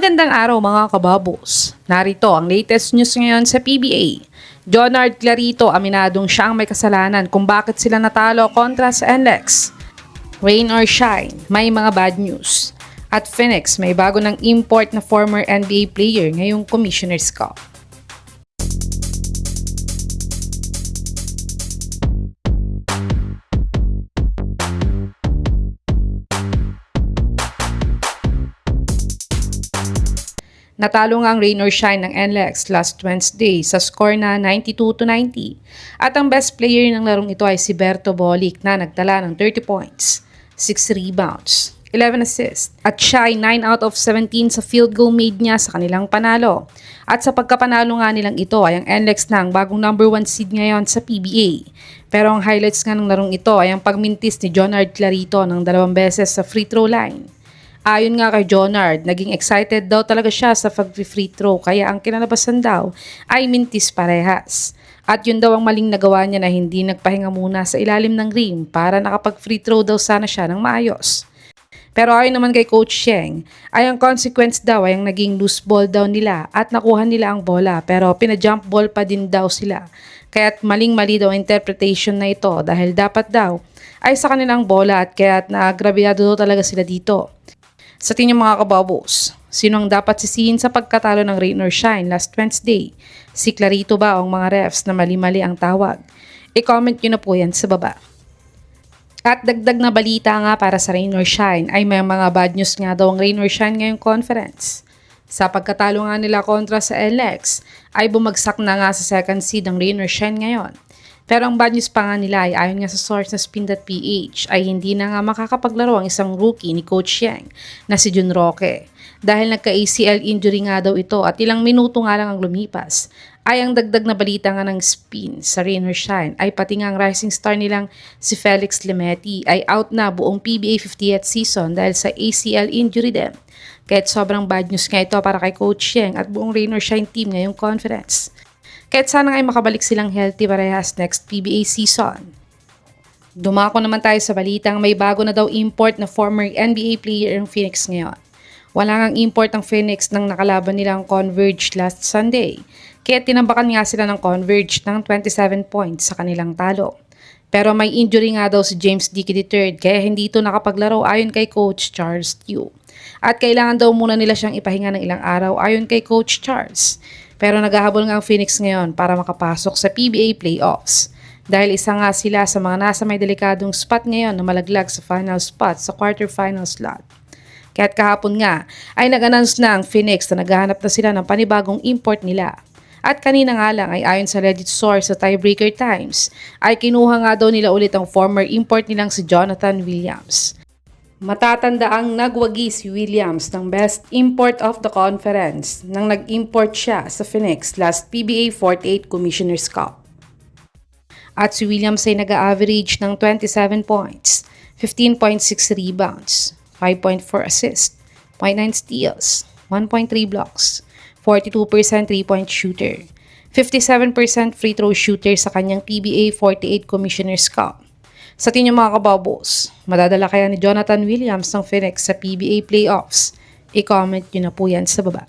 Magandang araw mga kababos. Narito ang latest news ngayon sa PBA. Jonard Clarito aminadong siyang may kasalanan kung bakit sila natalo kontra sa NLEX. Rain or shine, may mga bad news. At Phoenix may bago ng import na former NBA player ngayong Commissioner's Cup. Natalo nga ang rain or shine ng NLEX last Wednesday sa score na 92-90. At ang best player ng larong ito ay si Berto Bolic na nagtala ng 30 points, 6 rebounds, 11 assists. At siya ay 9 out of 17 sa field goal made niya sa kanilang panalo. At sa pagkapanalo nga nilang ito ay ang NLEX na ang bagong number 1 seed ngayon sa PBA. Pero ang highlights nga ng larong ito ay ang pagmintis ni Jonard Clarito ng 2 beses sa free throw line. Ayon nga kay Jonard, naging excited daw talaga siya sa pag-free throw kaya ang kinalabasan daw ay mintis parehas. At yun daw ang maling nagawa niya na hindi nagpahinga muna sa ilalim ng rim para nakapag-free throw daw sana siya ng maayos. Pero ayon naman kay Coach Sheng, ay ang consequence daw ay ang naging loose ball daw nila at nakuha nila ang bola pero pina-jump ball pa din daw sila. Kaya't maling-mali daw ang interpretation na ito dahil dapat daw ay sa kanilang bola at kaya't naagrabyado daw talaga sila dito. Sa tingin mga kababos, sino ang dapat sisihin sa pagkatalo ng rain or shine last Wednesday? Si Clarito ba o ang mga refs na mali-mali ang tawag? I-comment nyo na po yan sa baba. At dagdag na balita nga para sa rain or shine ay may mga bad news nga daw ang rain or shine ngayong conference. Sa pagkatalo nga nila kontra sa NLEX ay bumagsak na nga sa second seed ang rain or shine ngayon. Pero ang bad news pa nga nila ay ayon nga sa source na spin.ph ay hindi na nga makakapaglaro ang isang rookie ni Coach Yang na si Jun Roque. Dahil nagka-ACL injury nga daw ito at ilang minuto nga lang ang lumipas. Ay ang dagdag na balita nga ng spin sa rain or shine ay pati nga ang rising star nilang si Felix Limeti ay out na buong PBA 50th season dahil sa ACL injury din. Kaya't sobrang bad news nga ito para kay Coach Yang at buong rain or shine team ngayong conference. Kahit sana ay makabalik silang healthy parehas next PBA season. Dumako naman tayo sa balitang may bago na daw import na former NBA player ng Phoenix ngayon. Wala ngang import ang Phoenix nang nakalaban nilang Converge last Sunday. Kaya tinambakan nga sila ng Converge ng 27 points sa kanilang talo. Pero may injury nga daw si James Dickey III kaya hindi ito nakapaglaro ayon kay Coach Charles Tew. At kailangan daw muna nila siyang ipahinga ng ilang araw ayon kay Coach Charles. Pero naghahabol nga ang Phoenix ngayon para makapasok sa PBA playoffs. Dahil isa nga sila sa mga nasa may delikadong spot ngayon na malaglag sa final spot sa quarterfinal slot. Kaya't kahapon nga ay nag-announce na ang Phoenix na naghahanap na sila ng panibagong import nila. At kanina nga lang ay ayon sa legit source sa Tiebreaker Times ay kinuha nga daw nila ulit ang former import nilang si Jonathan Williams. Matatanda ang nagwagi si Williams ng best import of the conference nang nag-import siya sa Phoenix last PBA 48 Commissioner's Cup. At si Williams ay nag-average ng 27 points, 15.6 rebounds, 5.4 assists, 0.9 steals, 1.3 blocks, 42% 3-point shooter, 57% free throw shooter sa kanyang PBA 48 Commissioner's Cup. Sa tingin mga kababos, madadala kaya ni Jonathan Williams ng Phoenix sa PBA playoffs? I-comment nyo na po yan sa baba.